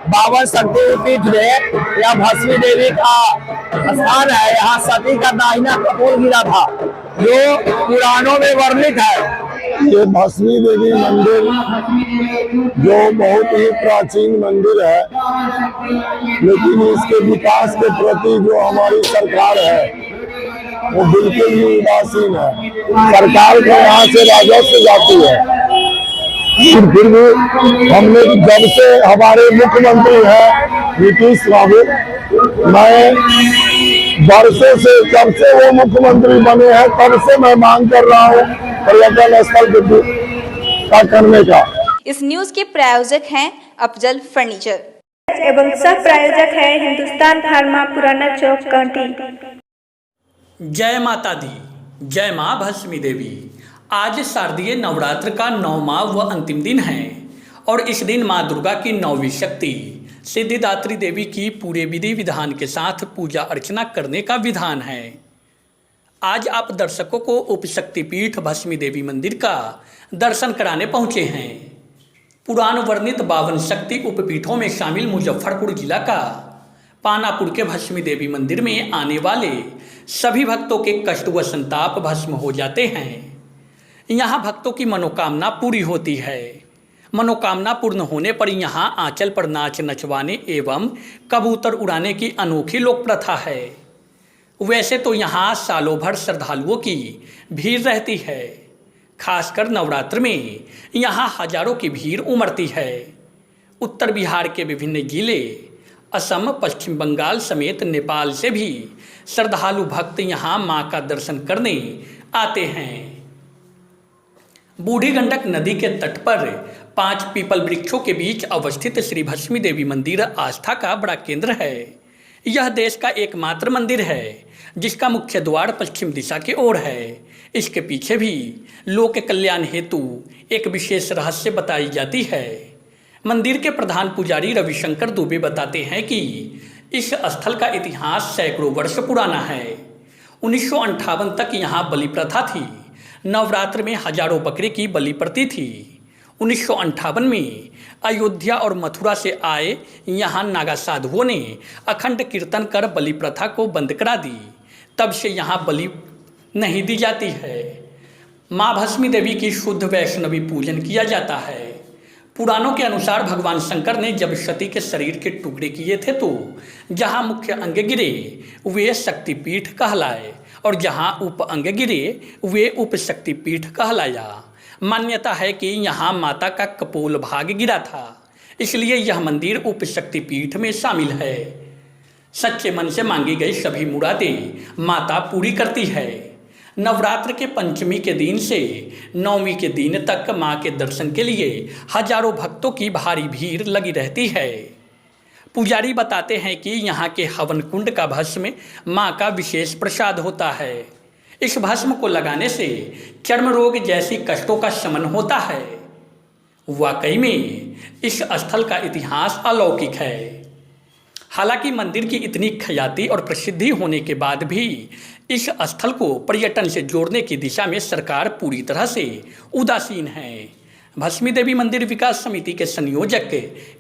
बावन शक्तिपीठ में यह भस्मी देवी का स्थान है। यहाँ सती का दाहिना कपोल गिरा था, जो पुराणों में वर्णित है। ये भस्मी देवी मंदिर जो बहुत ही प्राचीन मंदिर है, लेकिन इसके विकास के प्रति जो हमारी सरकार है वो बिल्कुल ही उदासीन है। सरकार को यहाँ से राजस्व जाती है, फिर भी हमने जब से हमारे मुख्यमंत्री हैं नीतीश बाबू, मैं वर्षों से जब से वो मुख्यमंत्री बने हैं तब से मैं मांग कर रहा हूँ पर्यटन स्थल का करने का। इस न्यूज के प्रायोजक हैं अफजल फर्नीचर एवं सह प्रायोजक है हिंदुस्तान फार्मा, पुराना चौक, कांटी। जय माता दी, जय माँ भस्मी देवी। आज शारदीय नवरात्र का 9वां व अंतिम दिन है और इस दिन माँ दुर्गा की 9वीं शक्ति सिद्धिदात्री देवी की पूरे विधि विधान के साथ पूजा अर्चना करने का विधान है। आज आप दर्शकों को उप शक्तिपीठ भस्मी देवी मंदिर का दर्शन कराने पहुँचे हैं। पुराण वर्णित 52 शक्ति उपपीठों में शामिल मुजफ्फरपुर जिला का पानापुर के भस्मी देवी मंदिर में आने वाले सभी भक्तों के कष्ट व संताप भस्म हो जाते हैं। यहाँ भक्तों की मनोकामना पूरी होती है। मनोकामना पूर्ण होने पर यहाँ आंचल पर नाच नचवाने एवं कबूतर उड़ाने की अनोखी लोक प्रथा है। वैसे तो यहाँ सालों भर श्रद्धालुओं की भीड़ रहती है। खासकर नवरात्र में यहाँ हजारों की भीड़ उमड़ती है। उत्तर बिहार के विभिन्न जिले, असम, पश्चिम बंगाल समेत नेपाल से भी श्रद्धालु भक्त यहाँ माँ का दर्शन करने आते हैं। बूढ़ी गंडक नदी के तट पर 5 पीपल वृक्षों के बीच अवस्थित श्री भस्मी देवी मंदिर आस्था का बड़ा केंद्र है। यह देश का एकमात्र मंदिर है जिसका मुख्य द्वार पश्चिम दिशा की ओर है। इसके पीछे भी लोक कल्याण हेतु एक विशेष रहस्य बताई जाती है। मंदिर के प्रधान पुजारी रविशंकर दुबे बताते हैं कि इस स्थल का इतिहास सैकड़ों वर्ष पुराना है। 1958 तक यहाँ बलि प्रथा थी। नवरात्र में हजारों बकरे की बलि पड़ती थी। 1958 में अयोध्या और मथुरा से आए यहाँ नागा साधुओं ने अखंड कीर्तन कर बलि प्रथा को बंद करा दी। तब से यहाँ बलि नहीं दी जाती है। माँ भस्मी देवी की शुद्ध वैष्णवी पूजन किया जाता है। पुराणों के अनुसार भगवान शंकर ने जब सती के शरीर के टुकड़े किए थे तो जहाँ मुख्य अंग गिरे वे शक्तिपीठ कहलाए और जहाँ उप अंग गिरे वे उप शक्तिपीठ कहलाया। मान्यता है कि यहाँ माता का कपोल भाग गिरा था, इसलिए यह मंदिर उप शक्तिपीठ में शामिल है। सच्चे मन से मांगी गई सभी मुरादें माता पूरी करती है। नवरात्र के पंचमी के दिन से 9वीं के दिन तक माँ के दर्शन के लिए हजारों भक्तों की भारी भीड़ लगी रहती है। पुजारी बताते हैं कि यहाँ के हवन कुंड का भस्म माँ का विशेष प्रसाद होता है। इस भस्म को लगाने से चर्म रोग जैसी कष्टों का शमन होता है। वाकई में इस स्थल का इतिहास अलौकिक है। हालांकि मंदिर की इतनी ख्याति और प्रसिद्धि होने के बाद भी इस स्थल को पर्यटन से जोड़ने की दिशा में सरकार पूरी तरह से उदासीन है। भस्मी देवी मंदिर विकास समिति के संयोजक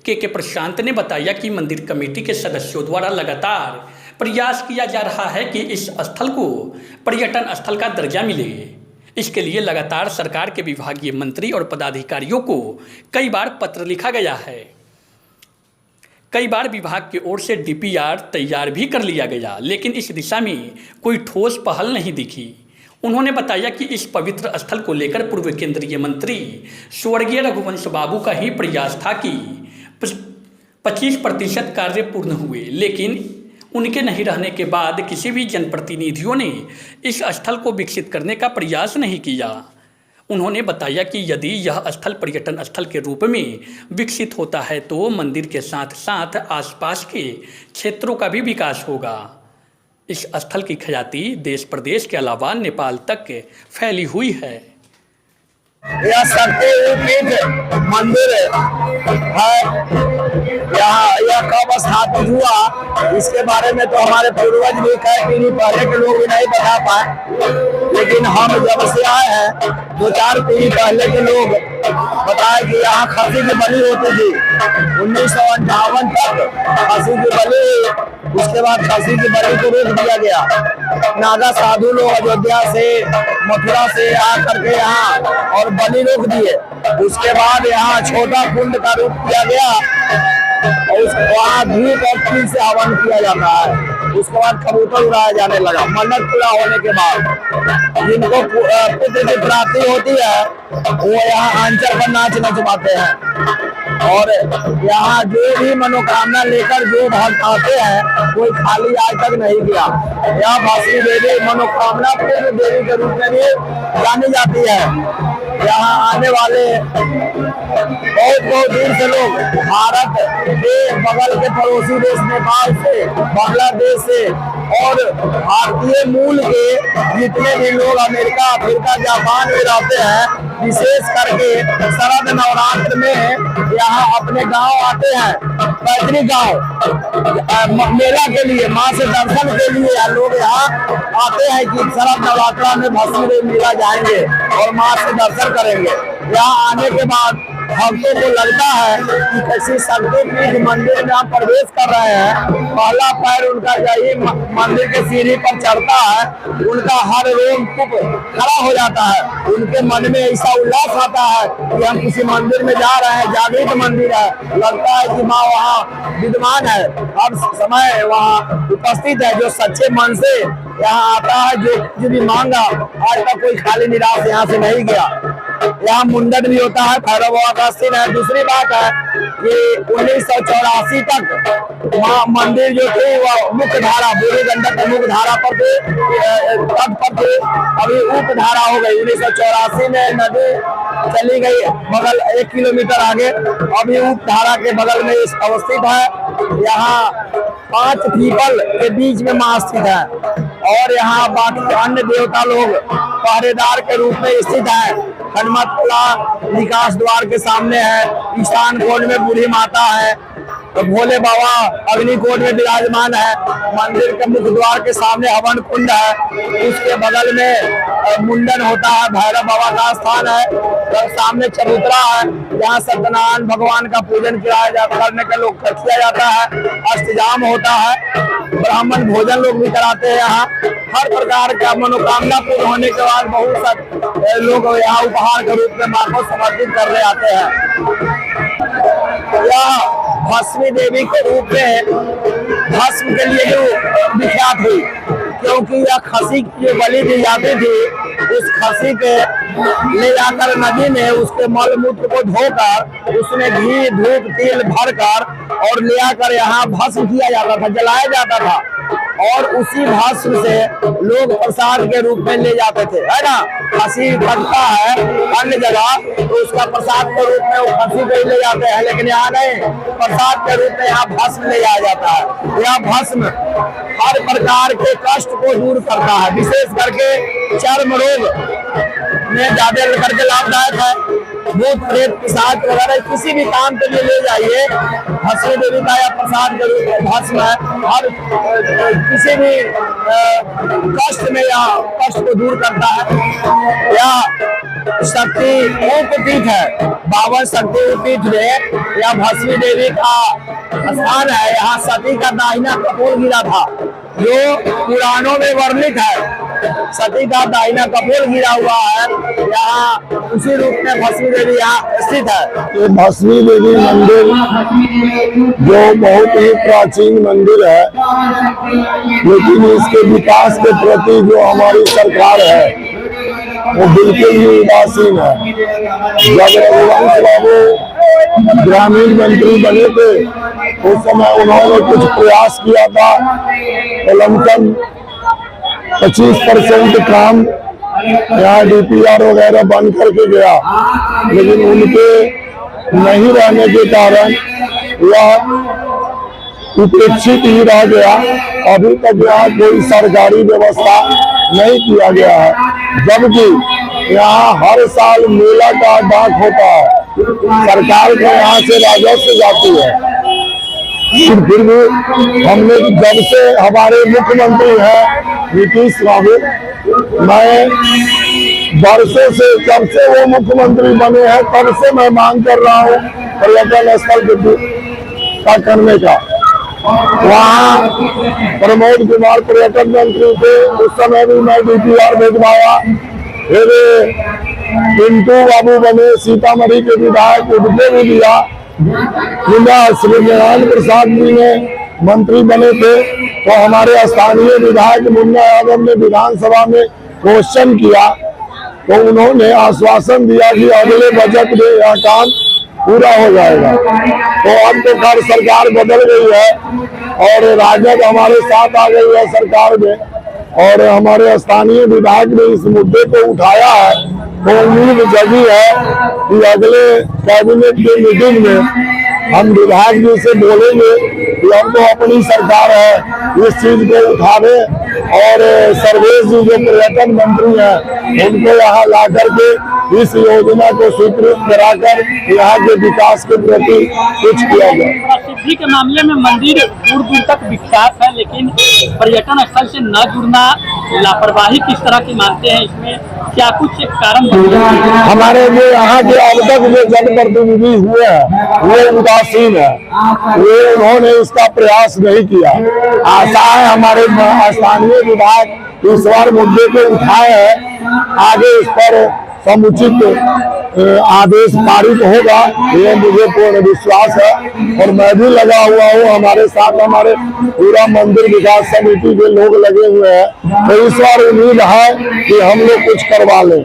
के प्रशांत ने बताया कि मंदिर कमेटी के सदस्यों द्वारा लगातार प्रयास किया जा रहा है कि इस स्थल को पर्यटन स्थल का दर्जा मिले। इसके लिए लगातार सरकार के विभागीय मंत्री और पदाधिकारियों को कई बार पत्र लिखा गया है। कई बार विभाग की ओर से डीपीआर तैयार भी कर लिया गया, लेकिन इस दिशा में कोई ठोस पहल नहीं दिखी। उन्होंने बताया कि इस पवित्र स्थल को लेकर पूर्व केंद्रीय मंत्री स्वर्गीय रघुवंश बाबू का ही प्रयास था कि 25% कार्य पूर्ण हुए, लेकिन उनके नहीं रहने के बाद किसी भी जनप्रतिनिधियों ने इस स्थल को विकसित करने का प्रयास नहीं किया। उन्होंने बताया कि यदि यह स्थल पर्यटन स्थल के रूप में विकसित होता है तो मंदिर के साथ साथ आसपास के क्षेत्रों का भी विकास होगा। इस स्थल की ख्याति देश प्रदेश के अलावा नेपाल तक फैली हुई है। यह शक्तिपीठ मंदिर है। यहाँ यह कब स्थापित हुआ इसके बारे में तो हमारे पूर्वज भी कई पीढ़ी पहले के लोग भी नहीं बता पाए, लेकिन हम जब से आए हैं 2-4 पीढ़ी पहले के लोग बताया कि यहाँ खसी की बलि होती थी 1958 तक खसी की बलि। उसके बाद खसी की बलि को रोक दिया गया। नागा साधु लोग अयोध्या से मथुरा से आकर के यहाँ और बलि रोक दिए। उसके बाद यहाँ छोटा कुंड का रूप किया गया और वहाँ धूप और तिल से हवन किया जाता है। उसके बाद कबूतर उड़ाया जाने लगा। मन्नत पूरा होने के बाद जिनको पुत्र की प्राप्ति होती है वो यहाँ आंचल पर नाच नचवाते हैं। और यहाँ जो भी मनोकामना लेकर जो भक्त आते हैं कोई खाली आज तक नहीं गया। यहाँ भस्मी देवी मनोकामना पूर्ण देवी के रूप में भी जानी जाती है। यहाँ आने वाले बहुत दूर से लोग भारत के बगल के पड़ोसी देश नेपाल से, बांग्लादेश से और भारतीय मूल के जितने भी लोग अमेरिका, अफ्रीका, जापान में रहते हैं विशेष करके शरद नवरात्र में यहाँ अपने गांव आते हैं, पैतृक गांव मेला के लिए, माँ से दर्शन के लिए लोग यहाँ आते हैं कि शरद नवरात्र में भस्मी देवी मेला जाएंगे और माँ से दर्शन करेंगे। यहाँ आने के बाद भक्तों को लगता है कि किसी शक्तिपीठ मंदिर में हम प्रवेश कर रहे हैं। पहला पैर उनका यही मंदिर के सीढ़ी पर चढ़ता है, उनका हर रोम खड़ा हो जाता है। उनके मन में ऐसा उल्लास आता है कि हम किसी मंदिर में जा रहे हैं, जागृत मंदिर है, लगता है कि माँ वहाँ विद्यमान है, हर समय वहाँ उपस्थित है। जो सच्चे मन से यहाँ आता है, जो भी मांगा, आज तक कोई खाली निराश यहाँ से नहीं गया। यहाँ मुंडन भी होता है, भैरव बाबा का स्थान है। दूसरी बात है कि 1984 तक मंदिर जो थे वह मुख्य धारा, बूढ़ी गंडक की मुख्य धारा पर थे, तट पर थे, अभी उप धारा हो गई। 1984 में नदी चली गई बगल 1 किलोमीटर आगे, अभी उप धारा के बगल में अवस्थित है। यहाँ 5 पीपल के बीच में मां स्थित है और यहाँ बाकी अन्य देवता लोग पहरेदार के रूप में स्थित है। हनुमतला निकास द्वार के सामने है, ईशान कोण में बूढ़ी माता है, तो भोले बाबा अग्निकोट में विराजमान है। मंदिर के मुख्य द्वार के सामने हवन कुंड है, उसके बगल में मुंडन होता है, भैरव बाबा का स्थान है, और सामने चबूतरा है जहाँ सत्यनारायण भगवान का पूजन करने के लोग किया जाता है। अष्टजाम होता है, ब्राह्मण भोजन लोग भी कराते हैं। यहाँ हर प्रकार का मनोकामना पूर्ण होने के बाद बहुत सारे लोग यहाँ उपहार के रूप में मां को समर्पित करने आते हैं। यह भस्मी देवी के रूप में भस्म के लिए जो विख्यात हुई, क्योंकि यह खसी की जो बलि दी जाती थी, उस खसी के ले जाकर नदी में उसके मल मूत्र को धोकर उसमें घी, धूप, तिल भरकर और ले आकर यहाँ भस्म किया जाता था, जलाया जाता था और उसी भस्म से लोग प्रसाद के रूप में ले जाते थे, है ना। खसी कटता है अन्य जगह तो उसका प्रसाद के रूप में वो खसी को ले जाते हैं, लेकिन यहाँ नहीं, प्रसाद के रूप में यहाँ भस्म ले जाया जाता है। यह भस्म हर प्रकार के कष्ट को दूर करता है, विशेष करके चर्म रोग में ज्यादा करके लाभदायक है। भूत प्रेत पिशाच वगैरह किसी भी काम के लिए ले जाइए, भस्मी देवी का यह प्रसाद के रूप में भस्म है। हर किसी भी कष्ट में यह कष्ट को दूर करता है। यह शक्ति पीठ है, 52 शक्ति पीठ में यह भस्मी देवी का स्थान है। यहाँ सती का दाहिना कपोल गिरा था, जो पुराणों में वर्णित है। सती का दाहिना कपोल गिरा हुआ है, यहाँ उसी रूप में भस्मी देवी यहाँ स्थित है। ये भस्मी देवी मंदिर जो बहुत ही प्राचीन मंदिर है, लेकिन इसके विकास के प्रति जो हमारी सरकार है वो बिल्कुल ही उदासीन है। जब रघुवंश बाबू ग्रामीण मंत्री बने थे उस समय उन्होंने कुछ प्रयास किया था, लमसम 25% काम यहाँ DPR वगैरह बन करके गया, लेकिन उनके नहीं रहने के कारण यह उपेक्षित ही रह गया। अभी तक यहाँ कोई सरकारी व्यवस्था नहीं किया गया है, जबकि यहाँ हर साल मेला का डाक होता है, सरकार को यहाँ से राजस्व जाती है। फिर भी हमने जब से हमारे मुख्यमंत्री हैं नीतीश बाबू, मैं वर्षों से जब से वो मुख्यमंत्री बने हैं तब से मैं मांग कर रहा हूँ पर्यटन स्थल का करने का। वहाँ प्रमोद कुमार पर्यटन मंत्री थे, उस समय भी मैं DPR भेजवाया। फिर पिंटू बाबू बने सीतामढ़ी के विधायक, उनको भी दिया। श्री नारायण प्रसाद जी ने मंत्री बने थे तो हमारे स्थानीय विधायक मुन्ना यादव ने विधानसभा में क्वेश्चन किया तो उन्होंने आश्वासन दिया कि अगले बजट में यह काम पूरा हो जाएगा। तो अब तो खैर सरकार बदल गई है और राजद हमारे साथ आ गई है सरकार में और हमारे स्थानीय विधायक ने इस मुद्दे को उठाया है। तो उम्मीद जगी है कि अगले कैबिनेट की मीटिंग में हम विधायक जी से बोलेंगे कि हम तो अपनी सरकार है, इस चीज को उठावे और सर्वेश जी जो पर्यटन मंत्री हैं उनको यहाँ ला करके इस योजना को स्वीकृत कराकर यहाँ के विकास के प्रति कुछ किया जाए। प्रसिद्धि के मामले में मंदिर दूर दूर तक विख्यात है, लेकिन पर्यटन स्थल से न जुड़ना लापरवाही किस तरह की मानते हैं? इसमें क्या कुछ कारण हमारे जो यहाँ के अब तक जो जनप्रतिनिधि हुए हैं वो उदासीन है, वो उन्होंने इसका प्रयास नहीं किया। आशा है हमारे स्थानीय विधायक इस बार मुद्दे को उठाए हैं, आगे इस पर समुचित आदेश पारित होगा, ये मुझे पूर्ण विश्वास है। और मैं भी लगा हुआ हूँ, हमारे साथ हमारे पूरा मंदिर विकास समिति के लोग लगे हुए हैं। तो इस बार उम्मीद है कि हम लोग कुछ करवा लें।